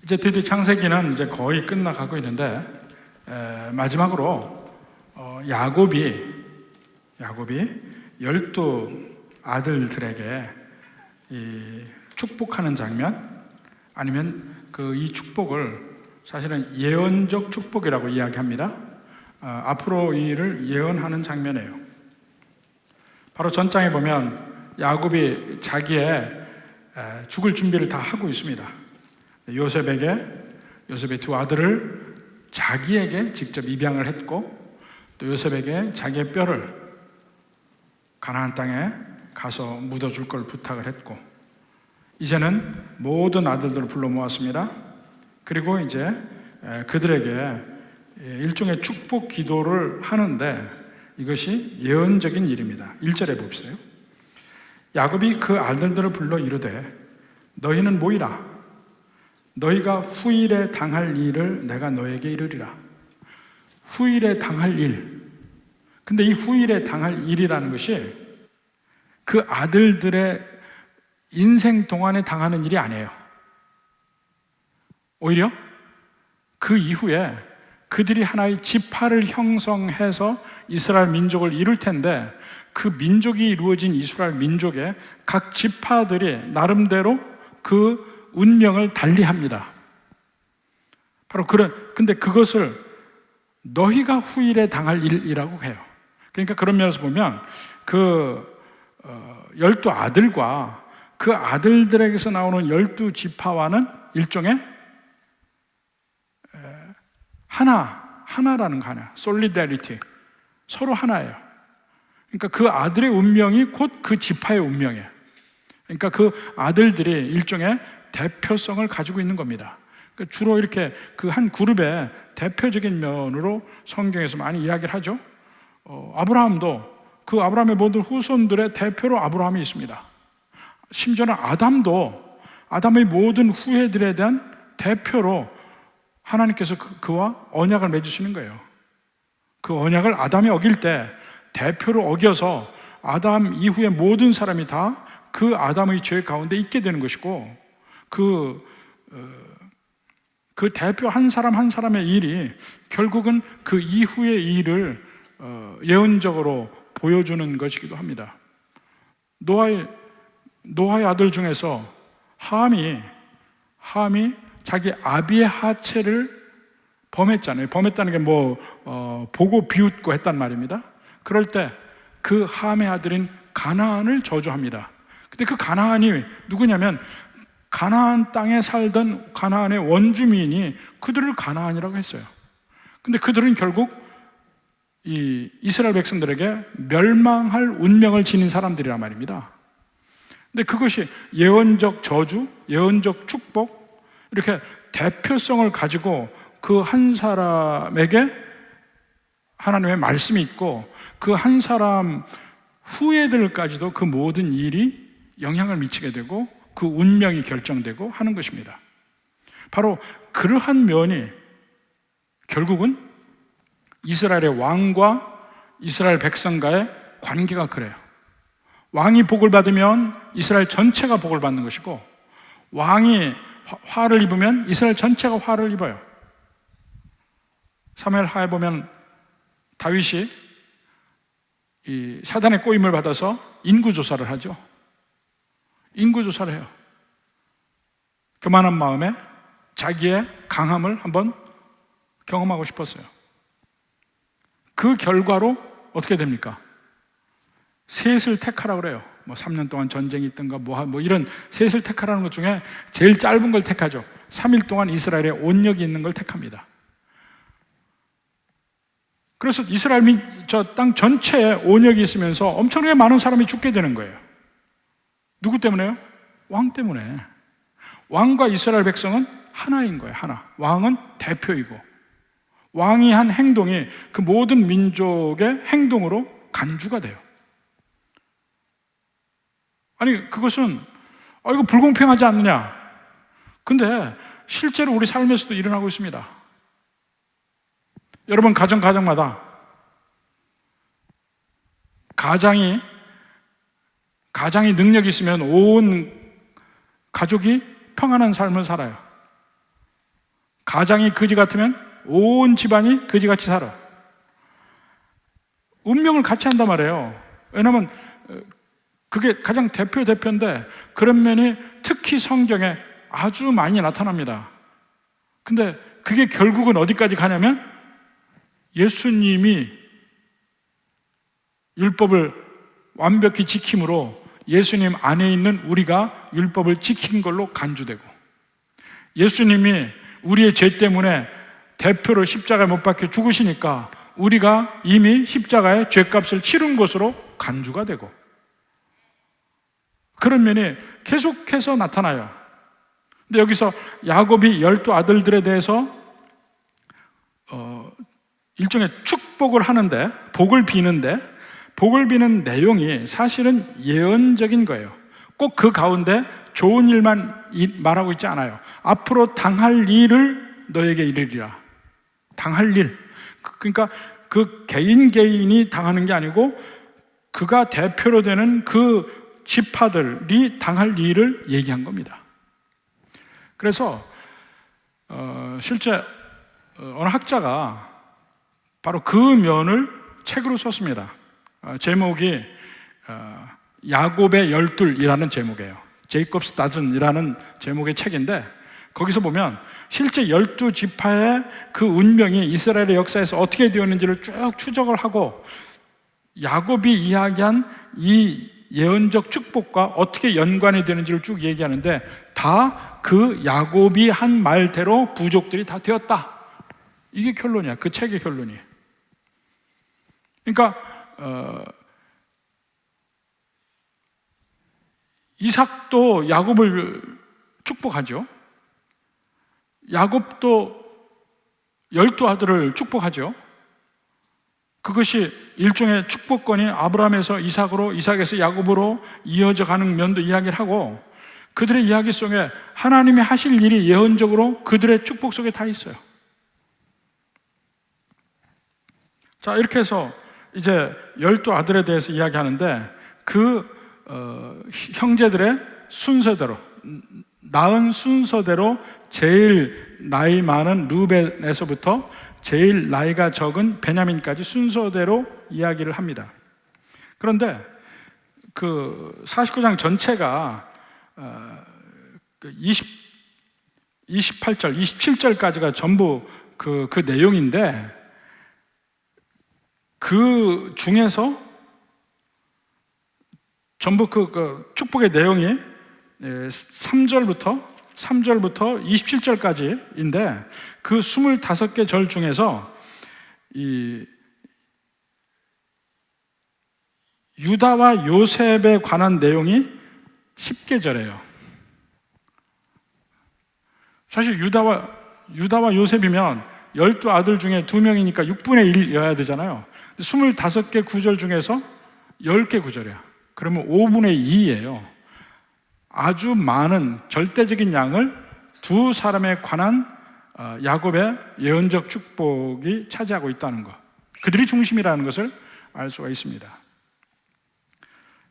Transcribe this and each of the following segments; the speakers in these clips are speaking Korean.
이제 드디어 창세기는 이제 거의 끝나가고 있는데 마지막으로 야곱이 12 아들들에게 이 축복하는 장면, 아니면 이 축복을 사실은 예언적 축복이라고 이야기합니다. 앞으로 이 일을 예언하는 장면이에요. 바로 전장에 보면 야곱이 자기의 죽을 준비를 다 하고 있습니다. 요셉의 두 아들을 자기에게 직접 입양을 했고, 또 요셉에게 자기의 뼈를 가나안 땅에 가서 묻어줄 걸 부탁을 했고, 이제는 모든 아들들을 불러 모았습니다. 그리고 이제 그들에게 일종의 축복 기도를 하는데, 이것이 예언적인 일입니다. 1절에 봅시다. 야곱이 그 아들들을 불러 이르되 너희는 모이라. 너희가 후일에 당할 일을 내가 너에게 이르리라. 후일에 당할 일. 근데 이 후일에 당할 일이라는 것이 그 아들들의 인생 동안에 당하는 일이 아니에요. 오히려 그 이후에 그들이 하나의 지파를 형성해서 이스라엘 민족을 이룰 텐데, 그 민족이 이루어진 이스라엘 민족의 각 지파들이 나름대로 그 운명을 달리합니다. 바로 근데 그것을 너희가 후일에 당할 일이라고 해요. 그러니까 그런 면에서 보면 12 아들과 그 아들들에게서 나오는 12 지파와는 일종의 하나라는 거 하나, 솔리다리티, 서로 하나예요. 그러니까 그 아들의 운명이 곧 그 지파의 운명이에요. 그러니까 그 아들들이 일종의 대표성을 가지고 있는 겁니다. 그러니까 주로 이렇게 그 한 그룹의 대표적인 면으로 성경에서 많이 이야기를 하죠. 아브라함도 그 아브라함의 모든 후손들의 대표로 아브라함이 있습니다. 심지어는 아담도 아담의 모든 후예들에 대한 대표로 하나님께서 그와 언약을 맺으시는 거예요. 그 언약을 아담이 어길 때 대표로 어겨서 아담 이후의 모든 사람이 다 그 아담의 죄 가운데 있게 되는 것이고, 그 대표 한 사람 한 사람의 일이 결국은 그 이후의 일을 예언적으로 보여주는 것이기도 합니다. 노아의 아들 중에서 함이 자기 아비의 하체를 범했잖아요. 범했다는 게 보고 비웃고 했단 말입니다. 그럴 때 그 함의 아들인 가나안을 저주합니다. 근데 그 가나안이 누구냐면, 가나안 땅에 살던 가나안의 원주민이 그들을 가나안이라고 했어요. 근데 그들은 결국 이 이스라엘 백성들에게 멸망할 운명을 지닌 사람들이란 말입니다. 근데 그것이 예언적 저주, 예언적 축복, 이렇게 대표성을 가지고 그 한 사람에게 하나님의 말씀이 있고, 그 한 사람 후예들까지도 그 모든 일이 영향을 미치게 되고 그 운명이 결정되고 하는 것입니다. 바로 그러한 면이 결국은 이스라엘의 왕과 이스라엘 백성과의 관계가 그래요. 왕이 복을 받으면 이스라엘 전체가 복을 받는 것이고, 왕이 화를 입으면 이스라엘 전체가 화를 입어요. 사무엘 하에 보면 다윗이 이 사단의 꼬임을 받아서 인구조사를 하죠. 인구조사를 해요. 교만한 마음에 자기의 강함을 한번 경험하고 싶었어요. 그 결과로 어떻게 됩니까? 셋을 택하라고 그래요. 3년 동안 전쟁이 있던가 이런 셋을 택하라는 것 중에 제일 짧은 걸 택하죠. 3일 동안 이스라엘에 온역이 있는 걸 택합니다. 그래서 이스라엘 저 땅 전체에 온역이 있으면서 엄청나게 많은 사람이 죽게 되는 거예요. 누구 때문에요? 왕 때문에. 왕과 이스라엘 백성은 하나인 거예요. 하나. 왕은 대표이고, 왕이 한 행동이 그 모든 민족의 행동으로 간주가 돼요. 아니, 그것은 이거 불공평하지 않느냐? 근데 실제로 우리 삶에서도 일어나고 있습니다. 여러분, 가정마다 가장이 능력이 있으면 온 가족이 평안한 삶을 살아요. 가장이 거지 같으면 온 집안이 거지같이 살아. 운명을 같이 한단 말이에요. 왜냐하면 그게 가장 대표인데 그런 면이 특히 성경에 아주 많이 나타납니다. 근데 그게 결국은 어디까지 가냐면 예수님이 율법을 완벽히 지킴으로 예수님 안에 있는 우리가 율법을 지킨 걸로 간주되고, 예수님이 우리의 죄 때문에 대표로 십자가에 못 박혀 죽으시니까 우리가 이미 십자가의 죄값을 치른 것으로 간주가 되고, 그런 면이 계속해서 나타나요. 근데 여기서 야곱이 12아들들에 대해서 일종의 축복을 하는데, 복을 비는 내용이 사실은 예언적인 거예요. 꼭 그 가운데 좋은 일만 말하고 있지 않아요. 앞으로 당할 일을 너에게 이르리라. 당할 일. 그러니까 그 개인이 당하는 게 아니고 그가 대표로 되는 그 지파들이 당할 일을 얘기한 겁니다. 그래서 실제 어느 학자가 바로 그 면을 책으로 썼습니다. 제목이 야곱의 열둘이라는 제목이에요. 제이콥스 다즌이라는 제목의 책인데, 거기서 보면 실제 12지파의 그 운명이 이스라엘의 역사에서 어떻게 되었는지를 쭉 추적을 하고 야곱이 이야기한 이 예언적 축복과 어떻게 연관이 되는지를 쭉 얘기하는데, 다 그 야곱이 한 말대로 부족들이 다 되었다. 이게 결론이야. 그 책의 결론이. 그러니까 이삭도 야곱을 축복하죠. 야곱도 12아들을 축복하죠. 그것이 일종의 축복권이 아브라함에서 이삭으로, 이삭에서 야곱으로 이어져 가는 면도 이야기를 하고, 그들의 이야기 속에 하나님이 하실 일이 예언적으로 그들의 축복 속에 다 있어요. 자, 이렇게 해서 이제 12아들에 대해서 이야기하는데, 그 형제들의 순서대로, 낳은 순서대로 제일 나이 많은 루벤에서부터 제일 나이가 적은 베냐민까지 순서대로 이야기를 합니다. 그런데 그 49장 전체가 28절, 27절까지가 전부 그 내용인데, 그 중에서 전부 그 축복의 내용이 3절부터 27절까지인데, 그 25개 절 중에서 이 유다와 요셉에 관한 내용이 10계절이에요. 사실 유다와 요셉이면 12아들 중에 2명이니까 6분의 1이어야 되잖아요. 25개 구절 중에서 10개 구절이야. 그러면 5분의 2예요. 아주 많은 절대적인 양을 두 사람에 관한 야곱의 예언적 축복이 차지하고 있다는 것, 그들이 중심이라는 것을 알 수가 있습니다.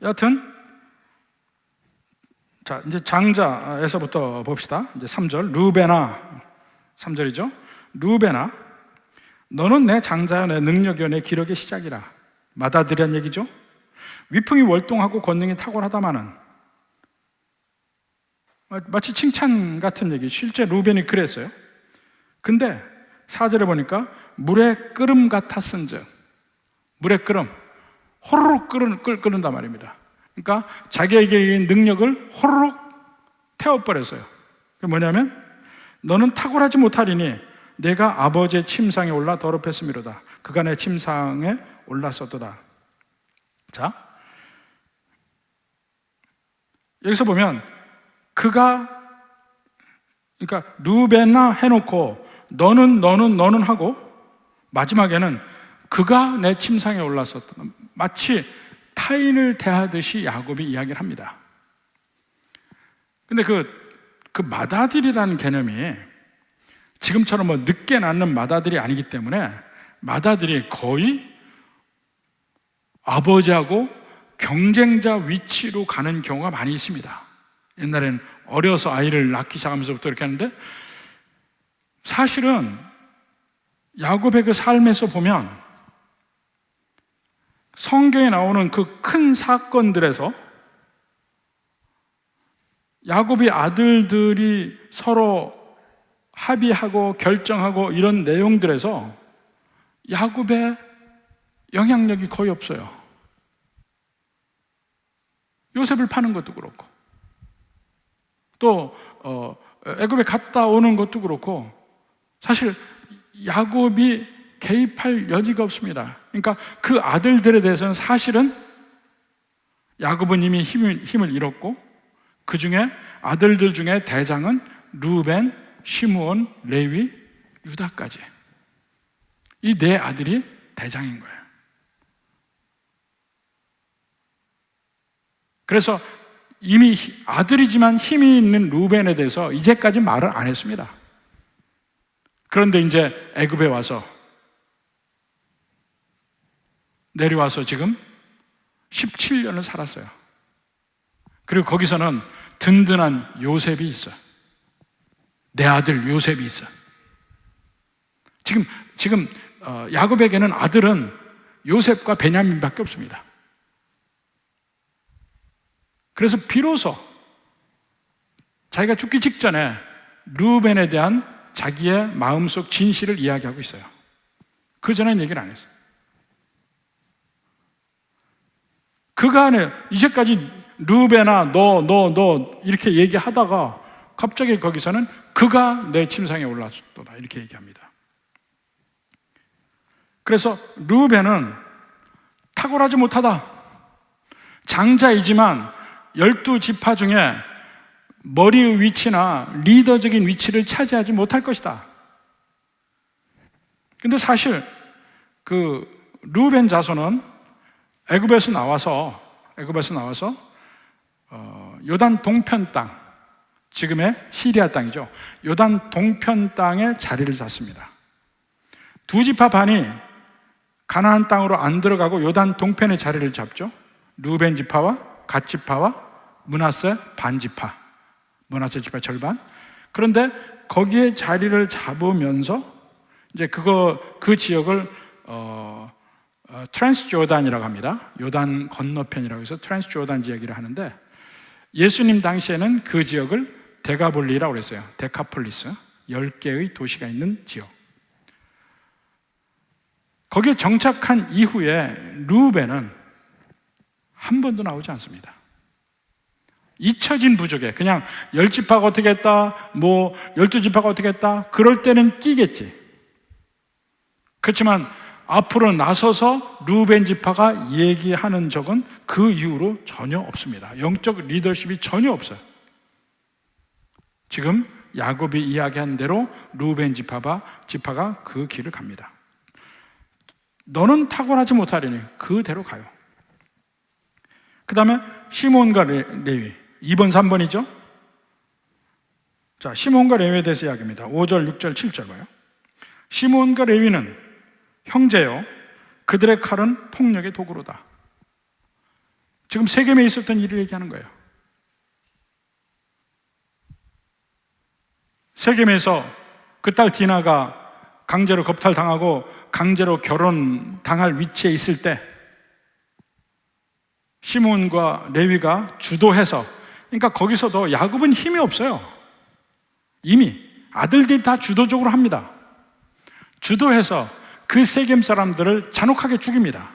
여하튼 자, 이제 장자에서부터 봅시다. 이제 3절, 루벤아, 3절이죠. 루벤아, 너는 내 장자여, 내 능력이여, 내 기력의 시작이라. 맏아들이란 얘기죠. 위풍이 월동하고 권능이 탁월하다마는, 마치 칭찬 같은 얘기. 실제 루벤이 그랬어요. 근데 4절에 보니까 물의 끓음 같았은즉, 물의 끓음, 호로록 끓는단 말입니다. 그러니까 자기에게 능력을 호로록 태워버렸어요. 그게 뭐냐면, 너는 탁월하지 못하리니 내가 아버지의 침상에 올라 더럽혔음이로다. 그가 내 침상에 올랐었도다. 자, 여기서 보면 그러니까 루벤아 해놓고 너는 하고, 마지막에는 그가 내 침상에 올랐었다. 마치 타인을 대하듯이 야곱이 이야기를 합니다. 근데 그 맏아들이라는 개념이 지금처럼 뭐 늦게 낳는 맏아들이 아니기 때문에 맏아들이 거의 아버지하고 경쟁자 위치로 가는 경우가 많이 있습니다. 옛날에는 어려서 아이를 낳기 시작하면서부터 이렇게 하는데, 사실은 야곱의 그 삶에서 보면 성경에 나오는 그 큰 사건들에서 야곱의 아들들이 서로 합의하고 결정하고 이런 내용들에서 야곱의 영향력이 거의 없어요. 요셉을 파는 것도 그렇고 또 애굽에 갔다 오는 것도 그렇고 사실 야곱이 개입할 여지가 없습니다. 그러니까 그 아들들에 대해서는 사실은 야곱은 이미 힘을 잃었고 그 중에 아들들 중에 대장은 루벤, 시므온, 레위, 유다까지 이 네 아들이 대장인 거예요. 그래서 이미 아들이지만 힘이 있는 루벤에 대해서 이제까지 말을 안 했습니다. 그런데 이제 애굽에 와서 내려와서 지금 17년을 살았어요. 그리고 거기서는 든든한 요셉이 있어요. 내 아들 요셉이 있어요. 지금 야곱에게는 아들은 요셉과 베냐민밖에 없습니다. 그래서 비로소 자기가 죽기 직전에 루벤에 대한 자기의 마음속 진실을 이야기하고 있어요. 그 전에는 얘기를 안 했어요. 그가 안에 이제까지 루벤아 너 이렇게 얘기하다가 갑자기 거기서는 그가 내 침상에 올랐도다 이렇게 얘기합니다. 그래서 루벤은 탁월하지 못하다. 장자이지만 12지파 중에 머리의 위치나 리더적인 위치를 차지하지 못할 것이다. 근데 사실 그 루벤 자손은 애굽에서 나와서 요단 동편 땅, 지금의 시리아 땅이죠. 요단 동편 땅에 자리를 잡습니다. 두 지파 반이 가나안 땅으로 안 들어가고 요단 동편에 자리를 잡죠. 루벤 지파와 갓 지파와 므낫세 반 지파, 므낫세 지파 절반. 그런데 거기에 자리를 잡으면서 이제 그 지역을 트랜스조단이라고 합니다. 요단 건너편이라고 해서 트랜스조단 지역이라 하는데 예수님 당시에는 그 지역을 데가볼리라고 그랬어요. 데카폴리스, 10개의 도시가 있는 지역. 거기에 정착한 이후에 루벤은 한 번도 나오지 않습니다. 잊혀진 부족에 그냥 10지파가 어떻게 했다, 12지파가 어떻게 했다, 그럴 때는 끼겠지. 그렇지만 앞으로 나서서 루벤 지파가 얘기하는 적은 그 이후로 전혀 없습니다. 영적 리더십이 전혀 없어요. 지금 야곱이 이야기한 대로 루벤 지파가 그 길을 갑니다. 너는 탁월하지 못하리니 그대로 가요. 그 다음에 시몬과 레위 2번, 3번이죠. 자, 시몬과 레위에 대해서 이야기합니다. 5절, 6절, 7절 봐요. 시몬과 레위는 형제요, 그들의 칼은 폭력의 도구로다. 지금 세겜에 있었던 일을 얘기하는 거예요. 세겜에서 그 딸 디나가 강제로 겁탈당하고 강제로 결혼당할 위치에 있을 때 시몬과 레위가 주도해서, 그러니까 거기서도 야곱은 힘이 없어요. 이미 아들들이 다 주도적으로 합니다. 주도해서 그 세겜 사람들을 잔혹하게 죽입니다.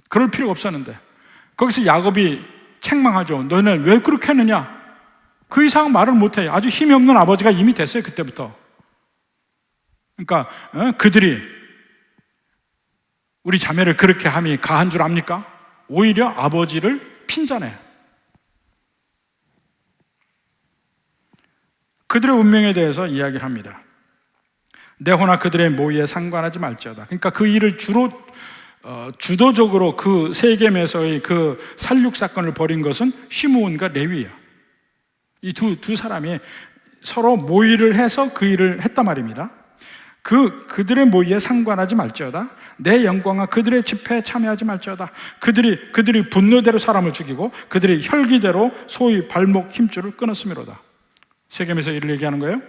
그럴 필요가 없었는데 거기서 야곱이 책망하죠. 너는 왜 그렇게 했느냐? 그 이상 말을 못해. 아주 힘이 없는 아버지가 이미 됐어요. 그때부터. 그러니까 그들이 우리 자매를 그렇게 함이 가한 줄 압니까? 오히려 아버지를 핀잔해. 그들의 운명에 대해서 이야기를 합니다. 내 호나 그들의 모의에 상관하지 말지어다. 그러니까 그 일을 주도적으로 그 세겜에서의 그 살육 사건을 벌인 것은 시므온과 레위예요. 이 두 사람이 서로 모의를 해서 그 일을 했단 말입니다. 그들의 모의에 상관하지 말지어다. 내 영광과 그들의 집회에 참여하지 말지어다. 그들이 분노대로 사람을 죽이고 그들이 혈기대로 소위 발목 힘줄을 끊었음이로다. 세겜에서 이를 얘기하는 거예요.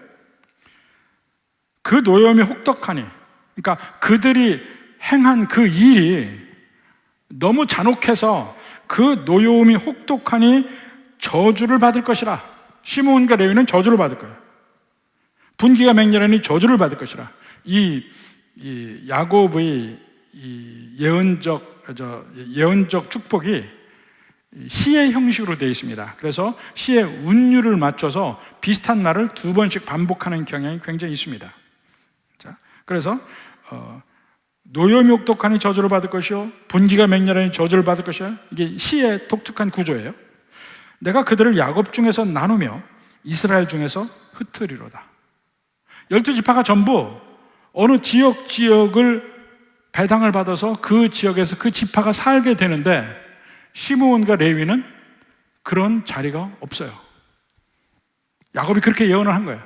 그 노여움이 혹독하니, 그러니까 그들이 행한 그 일이 너무 잔혹해서 그 노여움이 혹독하니 저주를 받을 것이라. 시므온과 레위는 저주를 받을 거예요. 분기가 맹렬하니 저주를 받을 것이라. 이 야곱의 예언적 축복이 시의 형식으로 되어 있습니다. 그래서 시의 운율을 맞춰서 비슷한 말을 두 번씩 반복하는 경향이 굉장히 있습니다. 자, 그래서 노여움이 혹독하니 저주를 받을 것이요 분기가 맹렬하니 저주를 받을 것이요. 이게 시의 독특한 구조예요. 내가 그들을 야곱 중에서 나누며 이스라엘 중에서 흩으리로다. 12지파가 전부 어느 지역을 배당을 받아서 그 지역에서 그 지파가 살게 되는데, 시므온과 레위는 그런 자리가 없어요. 야곱이 그렇게 예언을 한 거예요.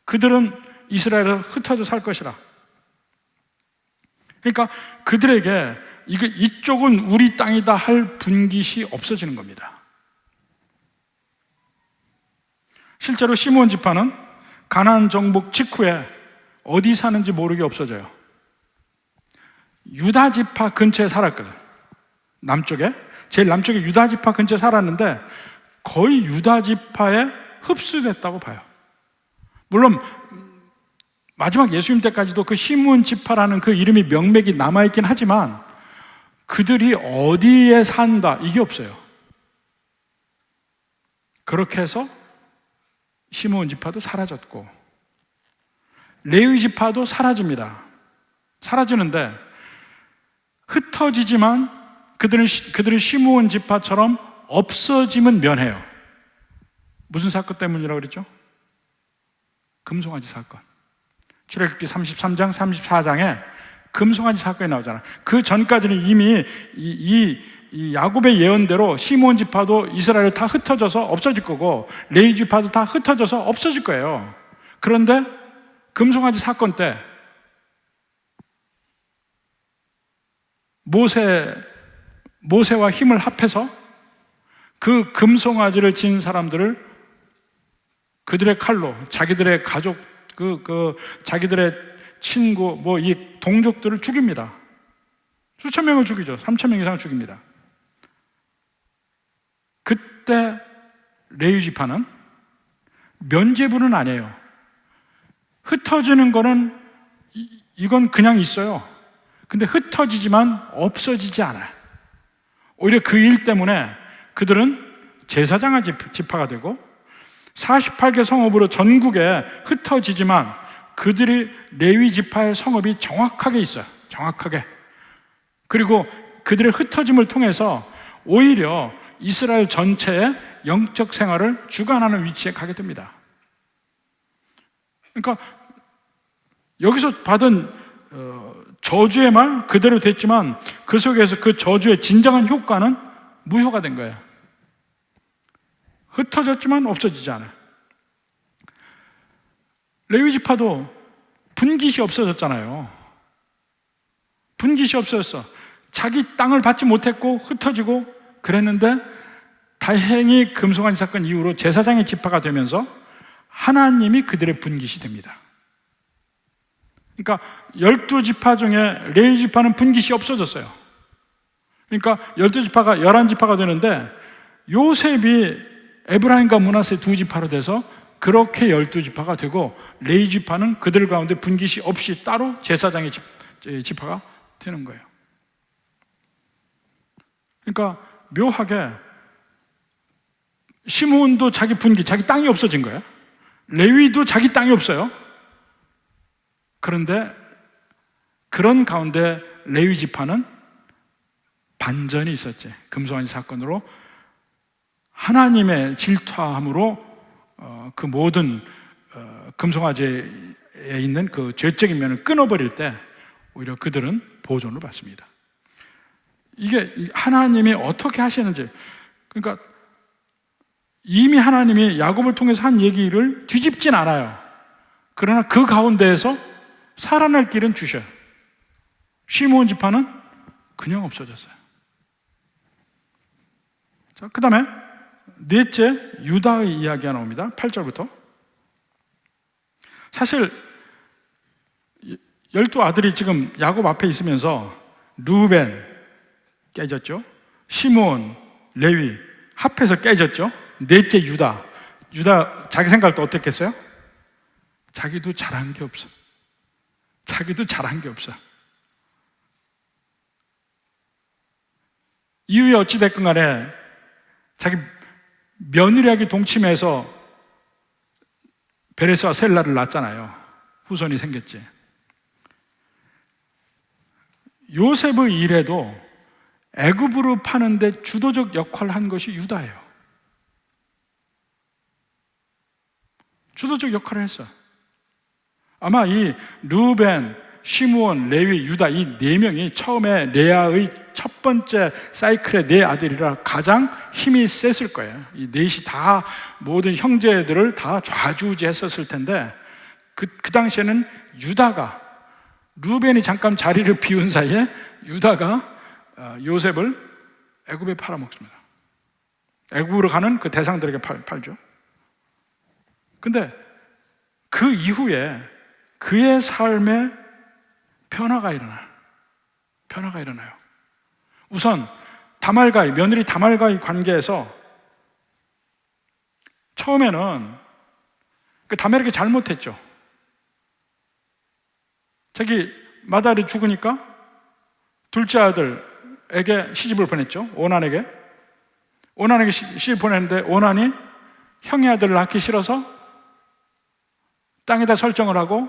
그들은 이스라엘에서 흩어져 살 것이라. 그러니까 그들에게 이쪽은 우리 땅이다 할 분깃이 없어지는 겁니다. 실제로 시므온 지파는 가나안 정복 직후에 어디 사는지 모르게 없어져요. 유다 지파 근처에 살았거든. 남쪽에, 제일 남쪽에 유다 지파 근처에 살았는데 거의 유다 지파에 흡수됐다고 봐요. 물론 마지막 예수님 때까지도 그 시므온 지파라는 그 이름이 명맥이 남아있긴 하지만 그들이 어디에 산다 이게 없어요. 그렇게 해서 시므온 지파도 사라졌고 레위 지파도 사라집니다. 사라지는데 흩어지지만 그들은 시므온 지파처럼 없어짐은 면해요. 무슨 사건 때문이라고 그랬죠? 금송아지 사건. 출애굽기 33장, 34장에 금송아지 사건이 나오잖아요. 그 전까지는 이미 이 야곱의 예언대로 시므온 지파도 이스라엘 다 흩어져서 없어질 거고 레위 지파도 다 흩어져서 없어질 거예요. 그런데 금송아지 사건 때 모세와 힘을 합해서 그 금송아지를 진 사람들을 그들의 칼로 자기들의 가족, 자기들의 친구, 이 동족들을 죽입니다. 수천 명을 죽이죠. 3천 명 이상을 죽입니다. 그때 레위 지파는 면죄부는 아니에요. 흩어지는 거는 이건 그냥 있어요. 근데 흩어지지만 없어지지 않아요. 오히려 그 일 때문에 그들은 제사장의 지파가 되고 48개 성읍으로 전국에 흩어지지만 그들이 레위 지파의 성읍이 정확하게 있어요. 정확하게. 그리고 그들의 흩어짐을 통해서 오히려 이스라엘 전체의 영적 생활을 주관하는 위치에 가게 됩니다. 그러니까 여기서 받은 저주의 말 그대로 됐지만 그 속에서 그 저주의 진정한 효과는 무효가 된 거예요. 흩어졌지만 없어지지 않아요. 레위 지파도 분깃이 없어졌잖아요. 분깃이 없어졌어. 자기 땅을 받지 못했고 흩어지고 그랬는데 다행히 금송아지 사건 이후로 제사장의 지파가 되면서 하나님이 그들의 분깃이 됩니다. 그러니까 12지파 중에 레위 지파는 분깃이 없어졌어요. 그러니까 12지파가 11지파가 되는데 요셉이 에브라임과 므낫세 두 지파로 돼서 그렇게 12지파가 되고 레위 지파는 그들 가운데 분깃이 없이 따로 제사장의 지파가 되는 거예요. 그러니까 묘하게 시므온도 자기 분깃, 자기 땅이 없어진 거예요. 레위도 자기 땅이 없어요. 그런데 그런 가운데 레위 지파는 반전이 있었지. 금송아지 사건으로 하나님의 질투함으로 그 모든 금송아지에 있는 그 죄적인 면을 끊어버릴 때 오히려 그들은 보존을 받습니다. 이게 하나님이 어떻게 하시는지, 그러니까 이미 하나님이 야곱을 통해서 한 얘기를 뒤집진 않아요. 그러나 그 가운데에서 살아날 길은 주셔요. 시므온 지파는 그냥 없어졌어요. 자, 그 다음에 넷째 유다의 이야기가 나옵니다. 8절부터. 사실 12아들이 지금 야곱 앞에 있으면서 루벤 깨졌죠. 시므온, 레위 합해서 깨졌죠. 넷째 유다. 유다 자기 생각할 때 어땠겠어요? 자기도 잘한 게 없어. 자기도 잘한 게 없어. 이후에 어찌됐건 간에 자기 며느리에게 동침해서 베레스와 셀라를 낳았잖아요. 후손이 생겼지. 요셉의 일에도 애굽으로 파는데 주도적 역할을 한 것이 유다예요. 주도적 역할을 했어. 아마 이 루벤, 시므온, 레위, 유다 이 네 명이 처음에 레아의 첫 번째 사이클의 네 아들이라 가장 힘이 셌을 거예요. 이 넷이 다 모든 형제들을 다 좌지우지했었을 텐데 그 당시에는 유다가, 루벤이 잠깐 자리를 비운 사이에 유다가 요셉을 애굽에 팔아먹습니다. 애굽으로 가는 그 대상들에게 팔죠. 근데 그 이후에 그의 삶에 변화가 일어나요. 우선 다말가이, 며느리 다말가이 관계에서 처음에는 그 다말에게 잘못했죠. 자기 맏아들이 죽으니까 둘째 아들에게 시집을 보냈죠. 오난에게 시집 보냈는데 오난이 형의 아들을 낳기 싫어서 땅에다 설정을 하고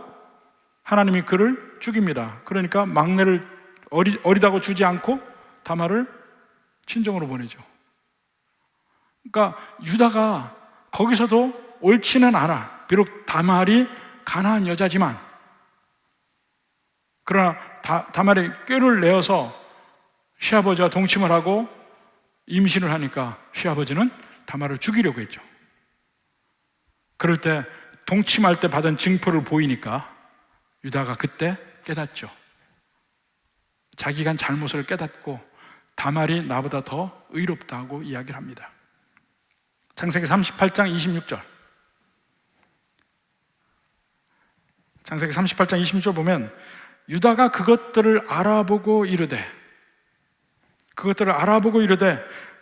하나님이 그를 죽입니다. 그러니까 막내를 어리다고 주지 않고 다말을 친정으로 보내죠. 그러니까 유다가 거기서도 옳지는 않아. 비록 다말이 가나안 여자지만, 그러나 다말이 꾀를 내어서 시아버지와 동침을 하고 임신을 하니까 시아버지는 다말을 죽이려고 했죠. 그럴 때 동침할 때 받은 징표를 보이니까 유다가 그때 깨닫죠. 자기가 한 잘못을 깨닫고 다말이 나보다 더 의롭다고 이야기를 합니다. 창세기 38장 26절. 창세기 38장 26절 보면 유다가 그것들을 알아보고 이르되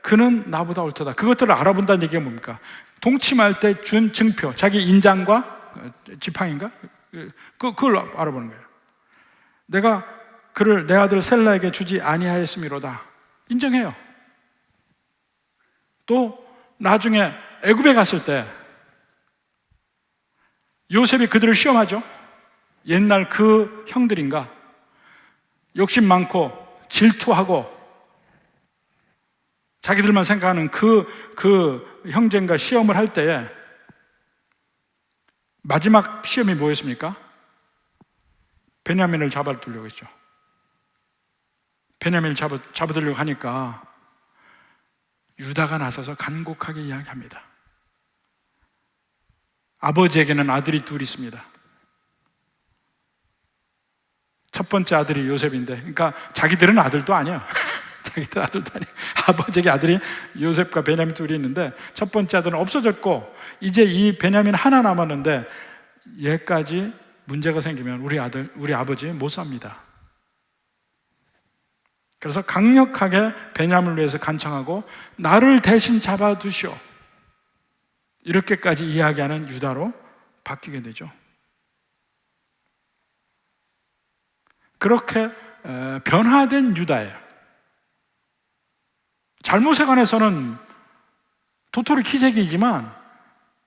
그는 나보다 옳도다. 그것들을 알아본다는 얘기가 뭡니까? 동침할 때 준 증표, 자기 인장과 지팡인가? 그걸 알아보는 거예요. 내가 그를 내 아들 셀라에게 주지 아니하였음이로다. 인정해요. 또 나중에 애굽에 갔을 때 요셉이 그들을 시험하죠. 옛날 그 형들인가? 욕심 많고 질투하고 자기들만 생각하는 그 형제인가 시험을 할 때에 마지막 시험이 뭐였습니까? 베냐민을 잡아두려고 했죠. 베냐민을 잡아두려고 하니까 유다가 나서서 간곡하게 이야기합니다. 아버지에게는 아들이 둘 있습니다. 첫 번째 아들이 요셉인데, 그러니까 자기들은 아들도 아니야. 자기들 아들도 아니야. 아버지에게 아들이 요셉과 베냐민 둘이 있는데 첫 번째 아들은 없어졌고 이제 이 베냐민 하나 남았는데 얘까지 문제가 생기면 우리 아버지 못 삽니다. 그래서 강력하게 베냐민을 위해서 간청하고 나를 대신 잡아두시오. 이렇게까지 이야기하는 유다로 바뀌게 되죠. 그렇게 변화된 유다예요. 잘못에 관해서는 도토리 키재기이지만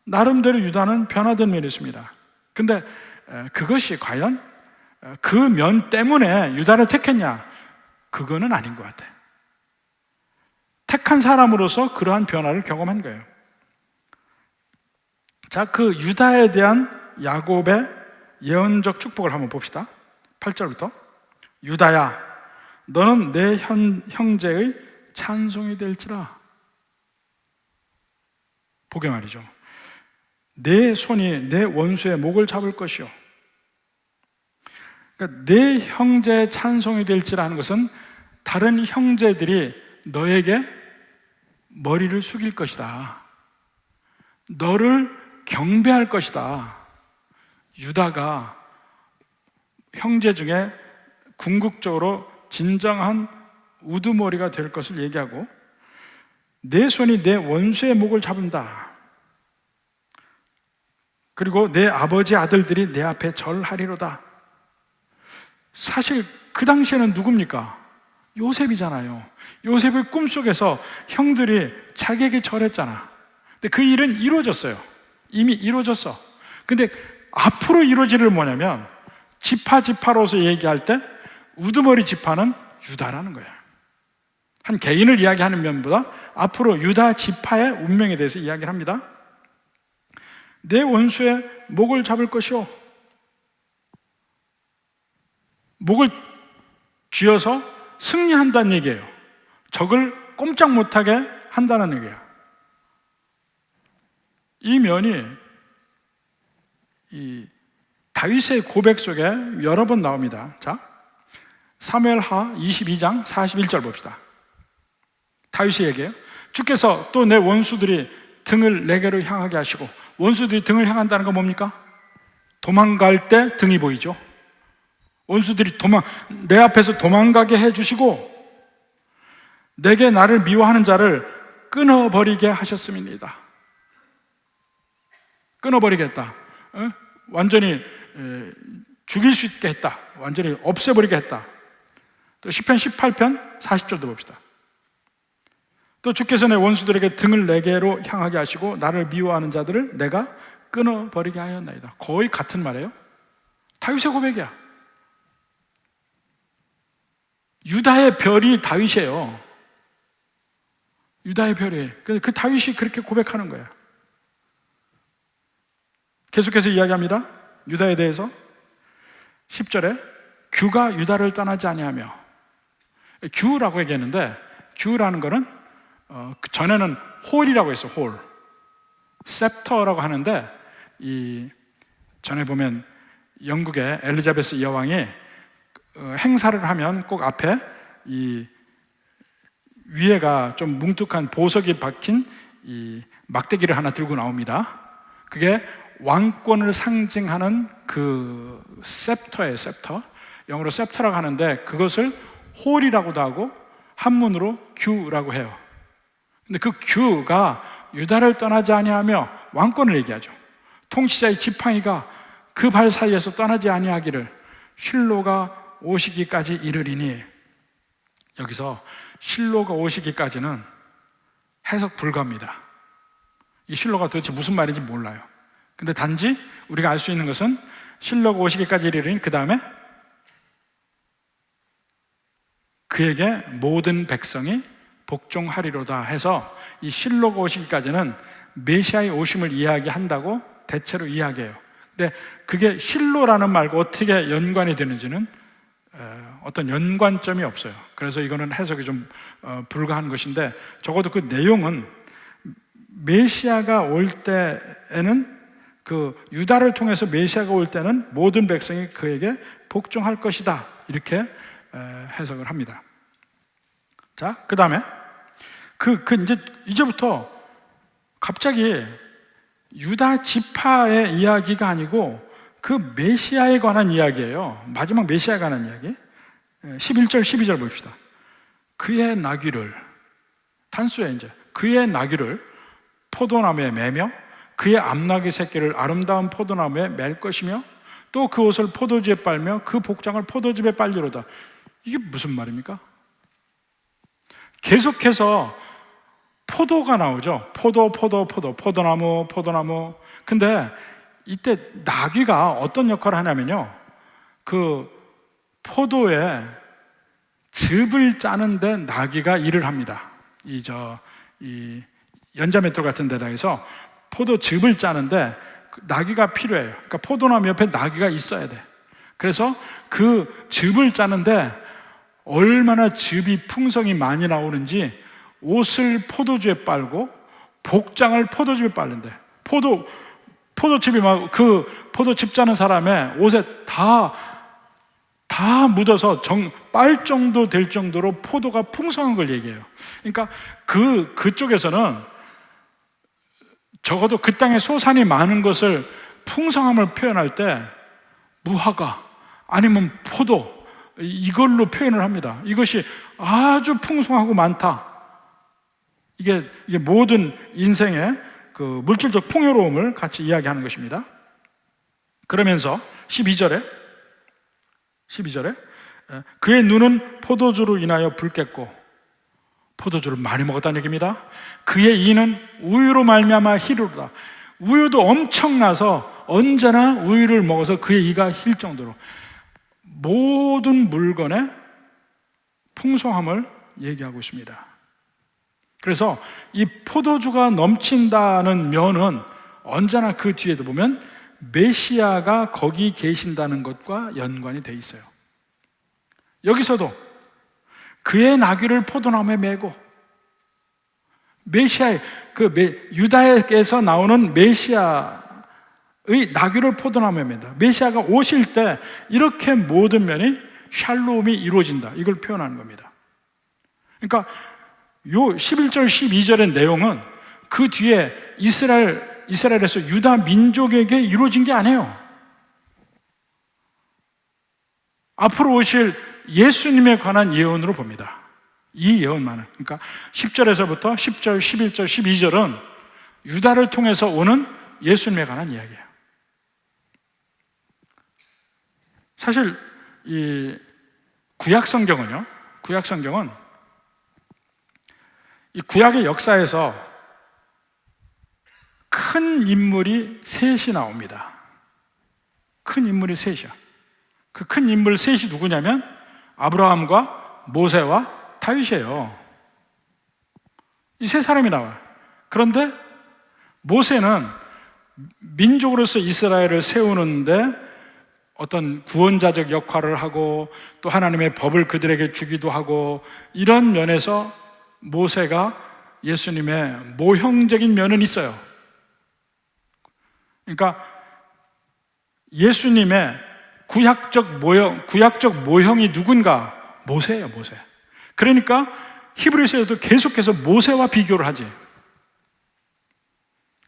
나름대로 유다는 변화된 면이 있습니다. 근데 그것이 과연 그 면 때문에 유다를 택했냐? 그거는 아닌 것 같아요. 택한 사람으로서 그러한 변화를 경험한 거예요. 자, 그 유다에 대한 야곱의 예언적 축복을 한번 봅시다. 8절부터 유다야, 너는 내 형제의 찬송이 될지라. 보게 말이죠. 내 손이 내 원수의 목을 잡을 것이요. 그러니까 내 형제의 찬송이 될지라 하는 것은 다른 형제들이 너에게 머리를 숙일 것이다. 너를 경배할 것이다. 유다가 형제 중에 궁극적으로 진정한 우두머리가 될 것을 얘기하고, 내 손이 내 원수의 목을 잡는다. 그리고 내 아버지 아들들이 내 앞에 절하리로다. 사실 그 당시에는 누굽니까? 요셉이잖아요. 요셉의 꿈속에서 형들이 자기에게 절했잖아. 근데 그 일은 이루어졌어요. 이미 이루어졌어. 근데 앞으로 이루어질 일은 뭐냐면, 지파로서 얘기할 때 우두머리 지파는 유다라는 거야. 한 개인을 이야기하는 면보다 앞으로 유다 지파의 운명에 대해서 이야기를 합니다. 내 원수의 목을 잡을 것이요, 목을 쥐어서 승리한다는 얘기예요. 적을 꼼짝 못하게 한다는 얘기예요. 이 면이 이 다윗의 고백 속에 여러 번 나옵니다. 자, 사무엘하 22장 41절 봅시다. 다윗이 얘기해요. 주께서 또 내 원수들이 등을 내게로 향하게 하시고, 원수들이 등을 향한다는 건 뭡니까? 도망갈 때 등이 보이죠. 원수들이 내 앞에서 도망가게 해주시고, 내게 나를 미워하는 자를 끊어버리게 하셨음이니이다. 끊어버리겠다. 완전히 죽일 수 있게 했다. 완전히 없애버리게 했다. 또 시편 18편 40절도 봅시다. 또 주께서 내 원수들에게 등을 내게로 향하게 하시고 나를 미워하는 자들을 내가 끊어버리게 하였나이다. 거의 같은 말이에요. 다윗의 고백이야. 유다의 별이 다윗이에요. 유다의 별이. 그 다윗이 그렇게 고백하는 거야. 계속해서 이야기합니다. 유다에 대해서 10절에 규가 유다를 떠나지 아니하며, 규라고 얘기했는데, 규라는 거는 전에는 홀이라고 했어요. 홀, 셉터라고 하는데, 이 전에 보면 영국의 엘리자베스 여왕이 행사를 하면 꼭 앞에 이 위에가 좀 뭉툭한 보석이 박힌 이 막대기를 하나 들고 나옵니다. 그게 왕권을 상징하는 그 셉터예요. 셉터. 영어로 셉터라고 하는데, 그것을 홀이라고도 하고 한문으로 규라고 해요. 근데 그 규가 유다를 떠나지 아니하며 왕권을 얘기하죠. 통치자의 지팡이가 그 발 사이에서 떠나지 아니하기를 실로가 오시기까지 이르리니, 여기서 실로가 오시기까지는 해석 불가입니다. 이 실로가 도대체 무슨 말인지 몰라요. 근데 단지 우리가 알 수 있는 것은 실로가 오시기까지 이르리니, 그 다음에 그에게 모든 백성이 복종하리로다 해서, 이 실로가 오시기까지는 메시아의 오심을 이야기한다고 대체로 이야기해요. 근데 그게 실로라는 말과 어떻게 연관이 되는지는 어떤 연관점이 없어요. 그래서 이거는 해석이 좀 불가한 것인데, 적어도 그 내용은 메시아가 올 때에는, 그 유다를 통해서 메시아가 올 때는 모든 백성이 그에게 복종할 것이다, 이렇게 해석을 합니다. 자, 그 다음에 이제부터 갑자기 유다 지파의 이야기가 아니고 그 메시아에 관한 이야기예요. 마지막 메시아에 관한 이야기. 11절 12절 봅시다. 그의 나귀를, 단수에 이제 그의 나귀를 포도나무에 매며 그의 암나귀 새끼를 아름다운 포도나무에 맬 것이며 또 그 옷을 포도주에 빨며 그 복장을 포도즙에 빨리로다. 이게 무슨 말입니까? 계속해서 포도가 나오죠. 포도나무. 근데 이때 나귀가 어떤 역할을 하냐면요, 그 포도에 즙을 짜는데 나귀가 일을 합니다. 이 연자맷돌 같은 데다해서 포도즙을 짜는데 나귀가 필요해요. 그러니까 포도나무 옆에 나귀가 있어야 돼. 그래서 그 즙을 짜는데 얼마나 즙이 풍성이 많이 나오는지 옷을 포도주에 빨고 복장을 포도즙에 빨는데, 포도즙이 막 그 포도즙 짜는 사람의 옷에 다 묻어서 빨 정도 될 정도로 포도가 풍성한 걸 얘기해요. 그러니까 그쪽에서는 적어도 그 땅에 소산이 많은 것을, 풍성함을 표현할 때 무화과, 아니면 포도, 이걸로 표현을 합니다. 이것이 아주 풍성하고 많다. 이게 모든 인생의 그 물질적 풍요로움을 같이 이야기하는 것입니다. 그러면서 12절에 그의 눈은 포도주로 인하여 붉겠고, 포도주를 많이 먹었다는 얘기입니다. 그의 이는 우유로 말미암아 희르다. 우유도 엄청나서 언제나 우유를 먹어서 그의 이가 힐 정도로 모든 물건의 풍성함을 얘기하고 있습니다. 그래서 이 포도주가 넘친다는 면은 언제나 그 뒤에도 보면 메시아가 거기 계신다는 것과 연관이 돼 있어요. 여기서도 그의 나귀를 포도나무에 메고, 메시아의 유다에서 나오는 메시아의 나귀를 포도나무에 맨다. 메시아가 오실 때 이렇게 모든 면이 샬롬이 이루어진다, 이걸 표현하는 겁니다. 그러니까 요 11절 12절의 내용은 그 뒤에 이스라엘에서 유다 민족에게 이루어진 게 아니에요. 앞으로 오실 예수님에 관한 예언으로 봅니다. 이 예언만은. 그러니까 10절에서부터 10절, 11절, 12절은 유다를 통해서 오는 예수님에 관한 이야기예요. 사실 이 구약 성경은 이 구약의 역사에서 큰 인물이 셋이 나옵니다. 큰 인물이 셋이야. 그 큰 인물 셋이 누구냐면 아브라함과 모세와 다윗이에요. 이 세 사람이 나와요. 그런데 모세는 민족으로서 이스라엘을 세우는데 어떤 구원자적 역할을 하고 또 하나님의 법을 그들에게 주기도 하고, 이런 면에서 모세가 예수님의 모형적인 면은 있어요. 그러니까 예수님의 구약적 모형이 누군가? 모세예요, 모세. 그러니까 히브리서에도 계속해서 모세와 비교를 하지.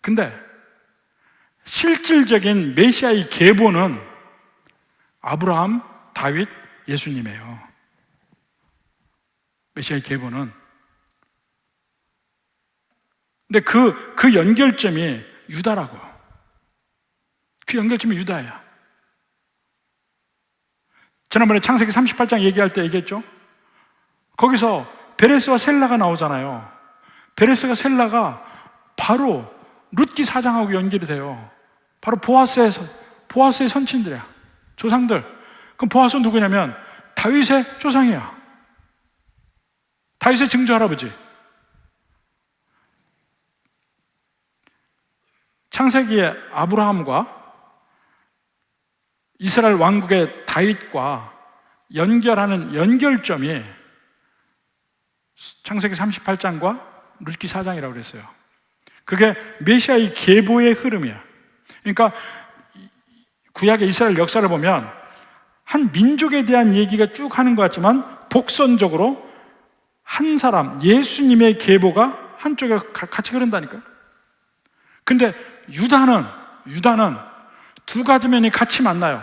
근데 실질적인 메시아의 계보는 아브라함, 다윗, 예수님이에요. 메시아의 계보는. 근데 그 연결점이 유다라고. 그 연결점이 유다야. 지난번에 창세기 38장 얘기할 때 얘기했죠? 거기서 베레스와 셀라가 나오잖아요. 베레스가 셀라가 바로 룻기 4장하고 연결이 돼요. 바로 보아스의 선친들이야. 조상들. 그럼 보아스는 누구냐면 다윗의 조상이야. 다윗의 증조 할아버지. 창세기의 아브라함과 이스라엘 왕국의 다윗과 연결하는 연결점이 창세기 38장과 룻기 4장이라고 그랬어요. 그게 메시아의 계보의 흐름이야. 그러니까 구약의 이스라엘 역사를 보면 한 민족에 대한 얘기가 쭉 하는 것 같지만 복선적으로 한 사람, 예수님의 계보가 한쪽에 같이 흐른다니까요. 근데 유다는 두 가지 면이 같이 만나요.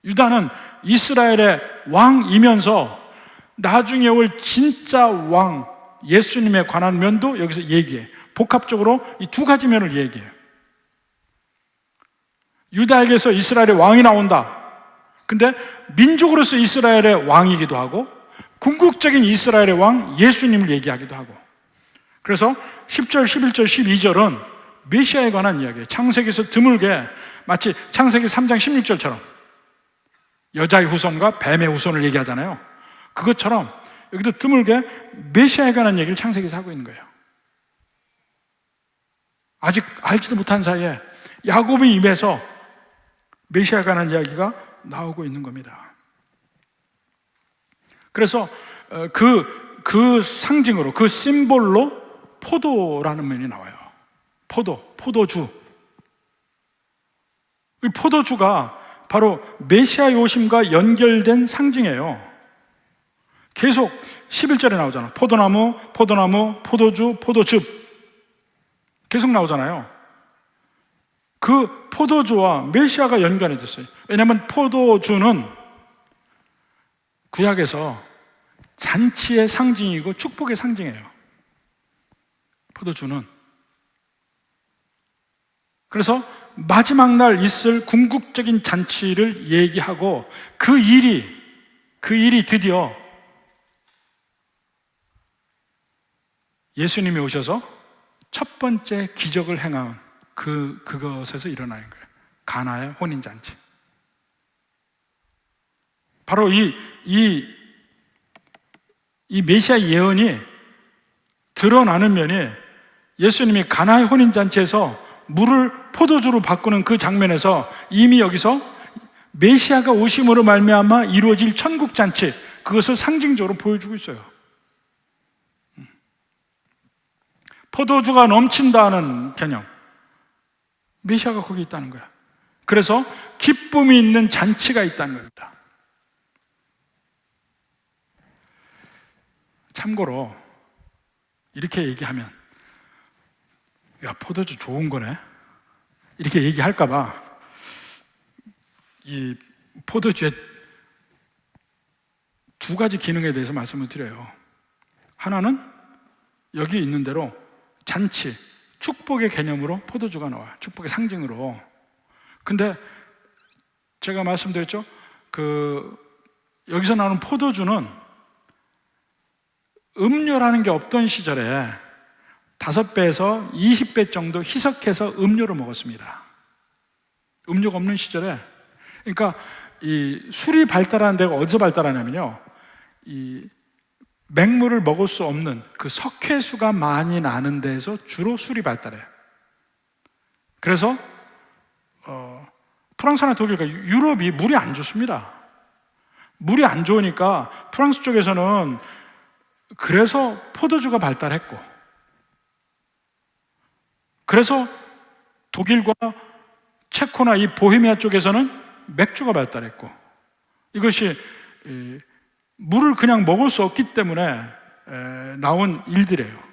유다는 이스라엘의 왕이면서 나중에 올 진짜 왕 예수님에 관한 면도 여기서 얘기해. 복합적으로 이 두 가지 면을 얘기해요. 유다에게서 이스라엘의 왕이 나온다. 근데 민족으로서 이스라엘의 왕이기도 하고 궁극적인 이스라엘의 왕 예수님을 얘기하기도 하고. 그래서 10절, 11절, 12절은 메시아에 관한 이야기예요. 창세기에서 드물게 마치 창세기 3장 16절처럼 여자의 후손과 뱀의 후손을 얘기하잖아요. 그것처럼 여기도 드물게 메시아에 관한 얘기를 창세기에서 하고 있는 거예요. 아직 알지도 못한 사이에 야곱의 입에서 메시아에 관한 이야기가 나오고 있는 겁니다. 그래서 그 상징으로, 그 심볼로 포도라는 면이 나와요. 포도주. 이 포도주가 바로 메시아의 오심과 연결된 상징이에요. 계속 11절에 나오잖아. 포도나무, 포도주, 포도즙. 계속 나오잖아요. 그 포도주와 메시아가 연관해졌어요. 왜냐하면 포도주는 구약에서 잔치의 상징이고 축복의 상징이에요. 포도주는. 그래서 마지막 날 있을 궁극적인 잔치를 얘기하고 그 일이 드디어 예수님이 오셔서 첫 번째 기적을 행한 그것에서 일어나는 거예요. 가나의 혼인잔치. 바로 이 메시아 예언이 드러나는 면이 예수님이 가나의 혼인잔치에서 물을 포도주로 바꾸는 그 장면에서 이미 여기서 메시아가 오심으로 말미암아 이루어질 천국잔치, 그것을 상징적으로 보여주고 있어요. 포도주가 넘친다는 개념, 메시아가 거기 있다는 거야. 그래서 기쁨이 있는 잔치가 있다는 겁니다. 참고로 이렇게 얘기하면 야, 포도주 좋은 거네, 이렇게 얘기할까봐 이 포도주의 두 가지 기능에 대해서 말씀을 드려요. 하나는 여기 있는 대로 잔치, 축복의 개념으로 포도주가 나와요. 축복의 상징으로. 근데 제가 말씀드렸죠, 여기서 나오는 포도주는 음료라는 게 없던 시절에 5배에서 20배 정도 희석해서 음료를 먹었습니다. 음료가 없는 시절에. 그러니까 이 술이 발달하는 데가 어디서 발달하냐면요, 이 맹물을 먹을 수 없는 그 석회수가 많이 나는 데에서 주로 술이 발달해요. 그래서 프랑스나 독일과 유럽이 물이 안 좋습니다. 물이 안 좋으니까 프랑스 쪽에서는 그래서 포도주가 발달했고, 그래서 독일과 체코나 이 보헤미아 쪽에서는 맥주가 발달했고, 이것이 물을 그냥 먹을 수 없기 때문에 나온 일들이에요.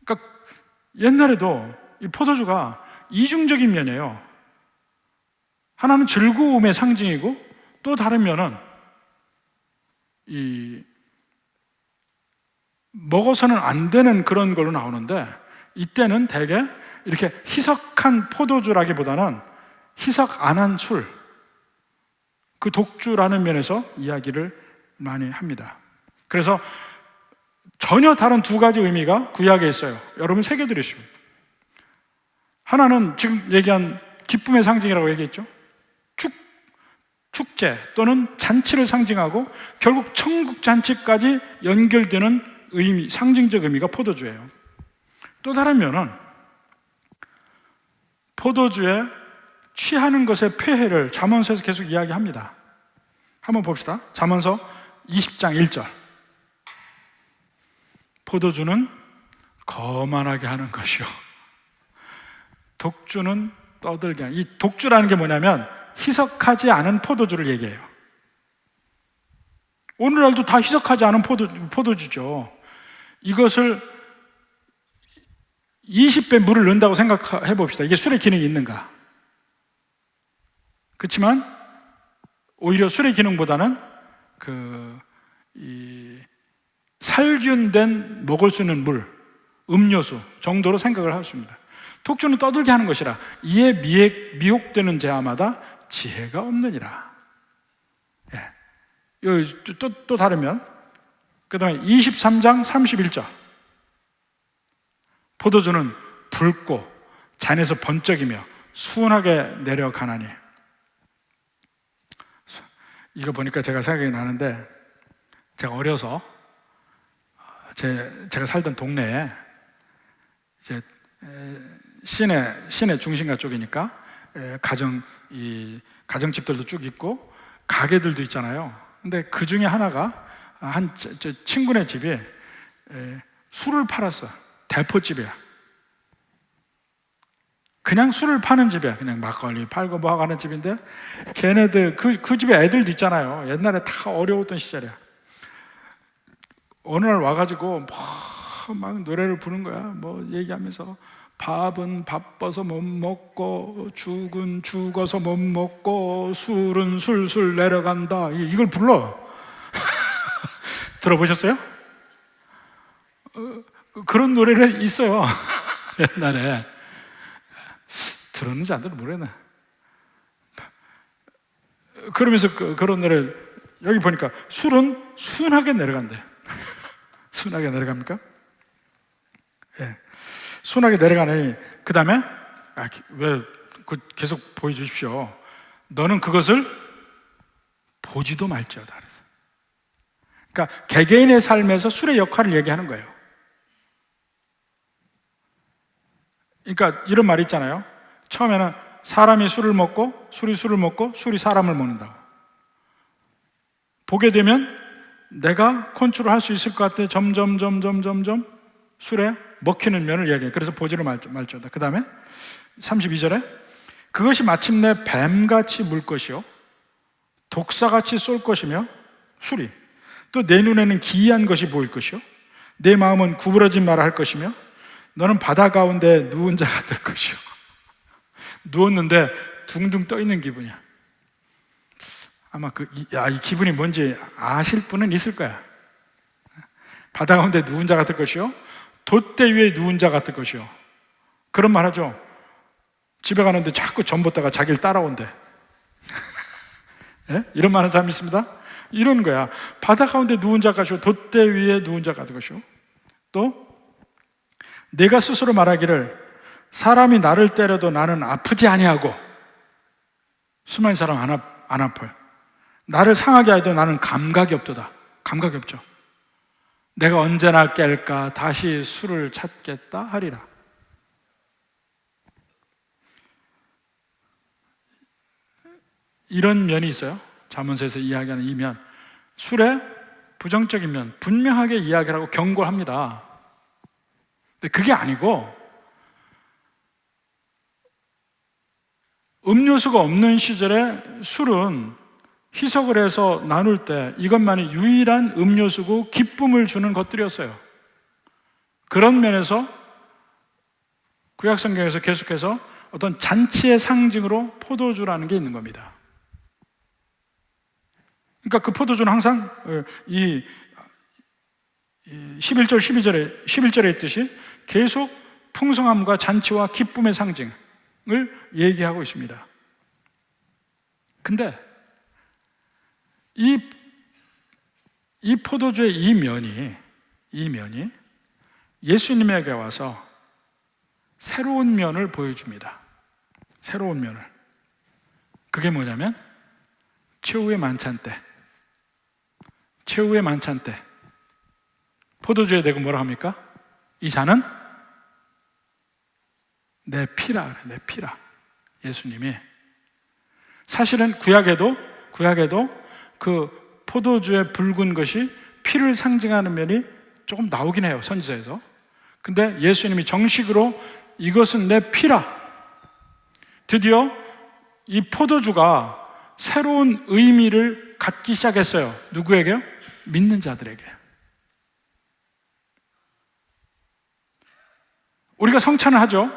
그러니까 옛날에도 이 포도주가 이중적인 면이에요. 하나는 즐거움의 상징이고 또 다른 면은 먹어서는 안 되는 그런 걸로 나오는데, 이때는 대개 이렇게 희석한 포도주라기보다는 희석 안 한 술, 그 독주라는 면에서 이야기를 많이 합니다. 그래서 전혀 다른 두 가지 의미가 구약에 있어요. 여러분 새겨들으십시오. 하나는 지금 얘기한 기쁨의 상징이라고 얘기했죠. 축제 또는 잔치를 상징하고 결국 천국 잔치까지 연결되는 의미, 상징적 의미가 포도주예요. 또 다른 면은 포도주에 취하는 것의 폐해를 잠언서에서 계속 이야기합니다. 한번 봅시다. 잠언서 20장 1절. 포도주는 거만하게 하는 것이요, 독주는 떠들게 하는. 이 독주라는 게 뭐냐면 희석하지 않은 포도주를 얘기해요. 오늘날도 다 희석하지 않은 포도주죠. 이것을 20배 물을 넣는다고 생각해 봅시다. 이게 술의 기능이 있는가? 그렇지만 오히려 술의 기능보다는 살균된 먹을 수 있는 물, 음료수 정도로 생각을 할 수 있습니다. 독주는 떠들게 하는 것이라 이에 미혹되는 자마다 지혜가 없느니라. 또 다르면 그 다음에 23장 31절. 포도주는 붉고 잔에서 번쩍이며 순하게 내려가나니. 이거 보니까 제가 생각이 나는데, 제가 어려서 제가 살던 동네에 이제 시내 중심가 쪽이니까 가정집들도 쭉 있고 가게들도 있잖아요. 근데 그 중에 하나가 제 친구네 집이 술을 팔았어. 대포집이야. 그냥 술을 파는 집이야. 그냥 막걸리 팔고 뭐 하는 집인데, 걔네들 그 집에 애들도 있잖아요. 옛날에 다 어려웠던 시절이야. 어느 날 와가지고 막 노래를 부르는 거야. 뭐 얘기하면서 밥은 바빠서 못 먹고, 죽은 죽어서 못 먹고, 술은 술술 내려간다. 이걸 불러. 들어보셨어요? 그런 노래를 있어요. 옛날에. 들었는지 안 들었는지 모르겠네. 그러면서 그런 노래를, 여기 보니까 술은 순하게 내려간대. 순하게 내려갑니까? 예. 순하게 내려가니, 그 다음에, 왜, 계속 보여주십시오. 너는 그것을 보지도 말지어다. 그래서. 그러니까, 개개인의 삶에서 술의 역할을 얘기하는 거예요. 그러니까, 이런 말이 있잖아요. 처음에는 사람이 술을 먹고, 술을 먹고, 술이 사람을 먹는다고. 보게 되면, 내가 컨트롤 할 수 있을 것 같아. 점점 술에 먹히는 면을 이야기해요. 그래서 보지를 말지어다. 그 다음에 32절에 그것이 마침내 뱀같이 물 것이요 독사같이 쏠 것이며, 술이 또 내 눈에는 기이한 것이 보일 것이요 내 마음은 구부러진 말을 할 것이며, 너는 바다 가운데 누운 자가 될 것이요. 누웠는데 둥둥 떠 있는 기분이야. 아마 이 기분이 뭔지 아실 분은 있을 거야. 바다 가운데 누운 자 같을 것이요 돛대 위에 누운 자 같을 것이요. 그런 말 하죠. 집에 가는데 자꾸 전봇대가 자기를 따라온대. 예? 이런 말 하는 사람 있습니다. 이런 거야. 바다 가운데 누운 자 같이요 돛대 위에 누운 자 같을 것이요. 또 내가 스스로 말하기를 사람이 나를 때려도 나는 아프지 아니하고, 수많은 사람 안 아파요. 나를 상하게 하여도 나는 감각이 없도다. 감각이 없죠. 내가 언제나 깰까 다시 술을 찾겠다 하리라. 이런 면이 있어요. 잠언서에서 이야기하는 이 면, 술의 부정적인 면 분명하게 이야기를 하고 경고를 합니다. 근데 그게 아니고, 음료수가 없는 시절에 술은 희석을 해서 나눌 때 이것만이 유일한 음료수고 기쁨을 주는 것들이었어요. 그런 면에서 구약성경에서 계속해서 어떤 잔치의 상징으로 포도주라는 게 있는 겁니다. 그러니까 그 포도주는 항상 이 11절, 11절에 있듯이 계속 풍성함과 잔치와 기쁨의 상징을 얘기하고 있습니다. 근데 이 포도주의 이 면이 예수님에게 와서 새로운 면을 보여줍니다. 새로운 면을. 그게 뭐냐면 최후의 만찬 때 포도주에 대고 뭐라 합니까? 이 잔은 내 피라. 내 피라. 예수님이 사실은 구약에도 그 포도주의 붉은 것이 피를 상징하는 면이 조금 나오긴 해요, 선지서에서. 근데 예수님이 정식으로 이것은 내 피라. 드디어 이 포도주가 새로운 의미를 갖기 시작했어요. 누구에게요? 믿는 자들에게. 우리가 성찬을 하죠.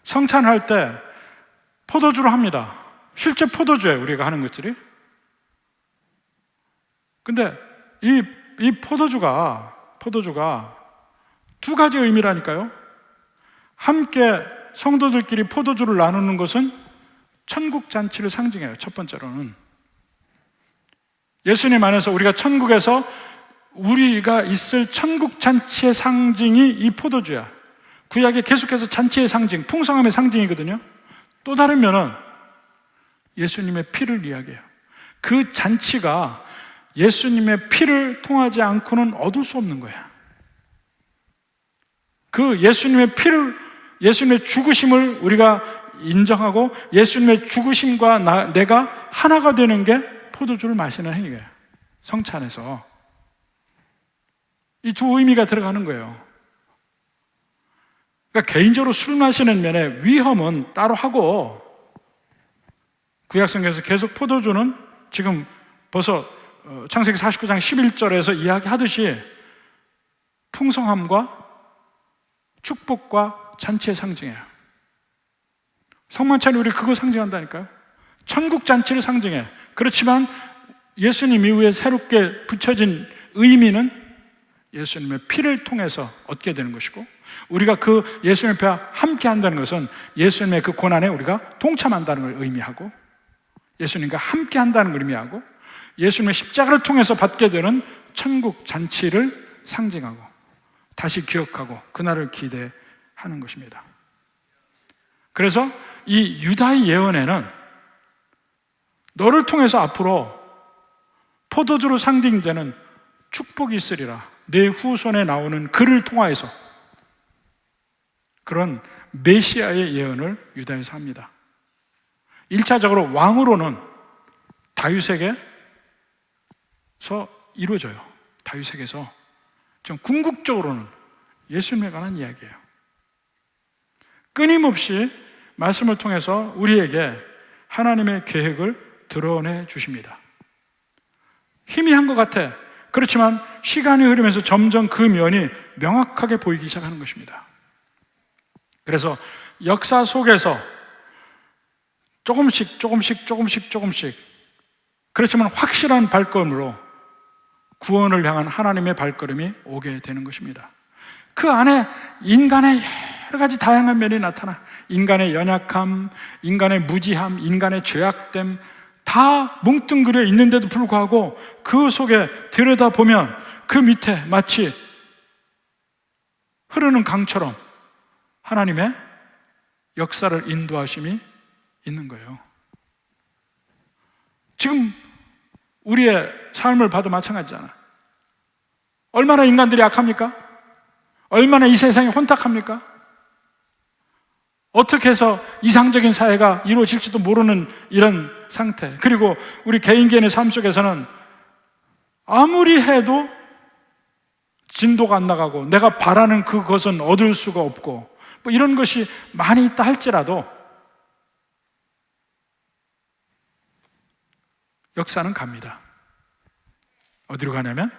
성찬을 할 때 포도주로 합니다. 실제 포도주예요, 우리가 하는 것들이. 근데 이 포도주가 두 가지 의미라니까요. 함께 성도들끼리 포도주를 나누는 것은 천국 잔치를 상징해요. 첫 번째로는 예수님 안에서 우리가 천국에서 우리가 있을 천국 잔치의 상징이 이 포도주야. 구약에 계속해서 잔치의 상징, 풍성함의 상징이거든요. 또 다른 면은 예수님의 피를 이야기해요. 그 잔치가 예수님의 피를 통하지 않고는 얻을 수 없는 거야. 그 예수님의 죽으심을 우리가 인정하고 예수님의 죽으심과 내가 하나가 되는 게 포도주를 마시는 행위예요. 성찬에서 이 두 의미가 들어가는 거예요. 그러니까 개인적으로 술 마시는 면에 위험은 따로 하고, 구약성경에서 계속 포도주는 지금 벌써 창세기 49장 11절에서 이야기하듯이 풍성함과 축복과 잔치의 상징이에요. 성만찬이 우리 그거 상징한다니까요. 천국 잔치를 상징해. 그렇지만 예수님 이후에 새롭게 붙여진 의미는 예수님의 피를 통해서 얻게 되는 것이고, 우리가 그 예수님의 피와 함께 한다는 것은 예수님의 그 고난에 우리가 동참한다는 걸 의미하고, 예수님과 함께 한다는 걸 의미하고, 예수님의 십자가를 통해서 받게 되는 천국 잔치를 상징하고 다시 기억하고 그날을 기대하는 것입니다. 그래서 이 유다의 예언에는 너를 통해서 앞으로 포도주로 상징되는 축복이 있으리라, 내 후손에 나오는 그를 통하여서, 그런 메시아의 예언을 유다에서 합니다. 1차적으로 왕으로는 다윗에게서 이루어져요. 다윗에게서. 좀 궁극적으로는 예수님에 관한 이야기예요. 끊임없이 말씀을 통해서 우리에게 하나님의 계획을 드러내 주십니다. 희미한 것 같아. 그렇지만 시간이 흐르면서 점점 그 면이 명확하게 보이기 시작하는 것입니다. 그래서 역사 속에서 조금씩 그렇지만 확실한 발걸음으로 구원을 향한 하나님의 발걸음이 오게 되는 것입니다. 그 안에 인간의 여러 가지 다양한 면이 나타나, 인간의 연약함, 인간의 무지함, 인간의 죄악됨 다 뭉뚱그려 있는데도 불구하고 그 속에 들여다보면 그 밑에 마치 흐르는 강처럼 하나님의 역사를 인도하심이 있는 거예요. 지금 우리의 삶을 봐도 마찬가지잖아. 얼마나 인간들이 악합니까? 얼마나 이 세상이 혼탁합니까? 어떻게 해서 이상적인 사회가 이루어질지도 모르는 이런 상태. 그리고 우리 개인의 삶 속에서는 아무리 해도 진도가 안 나가고 내가 바라는 그것은 얻을 수가 없고 뭐 이런 것이 많이 있다 할지라도 역사는 갑니다. 어디로 가냐면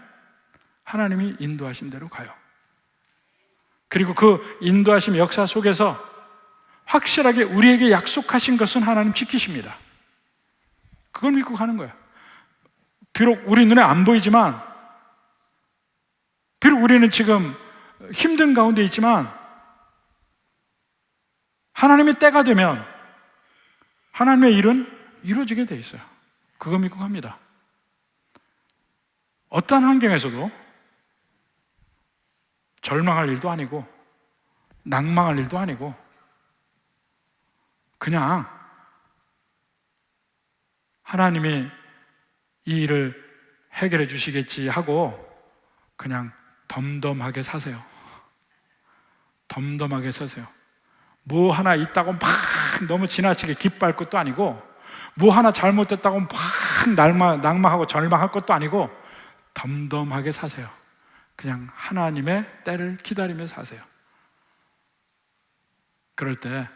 하나님이 인도하신 대로 가요. 그리고 그 인도하심 역사 속에서 확실하게 우리에게 약속하신 것은 하나님 지키십니다. 그걸 믿고 가는 거예요. 비록 우리 눈에 안 보이지만, 비록 우리는 지금 힘든 가운데 있지만 하나님의 때가 되면 하나님의 일은 이루어지게 돼 있어요. 그거 믿고 갑니다. 어떠한 환경에서도 절망할 일도 아니고 낭망할 일도 아니고 그냥 하나님이 이 일을 해결해 주시겠지 하고 그냥 덤덤하게 사세요. 덤덤하게 사세요. 뭐 하나 있다고 막 너무 지나치게 기뻐할 것도 아니고, 뭐 하나 잘못됐다고 막 낭망하고 절망할 것도 아니고 덤덤하게 사세요. 그냥 하나님의 때를 기다리며 사세요. 그럴 때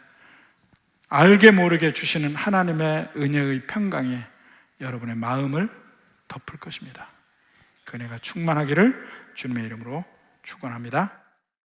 알게 모르게 주시는 하나님의 은혜의 평강이 여러분의 마음을 덮을 것입니다. 그 은혜가 충만하기를 주님의 이름으로 축원합니다.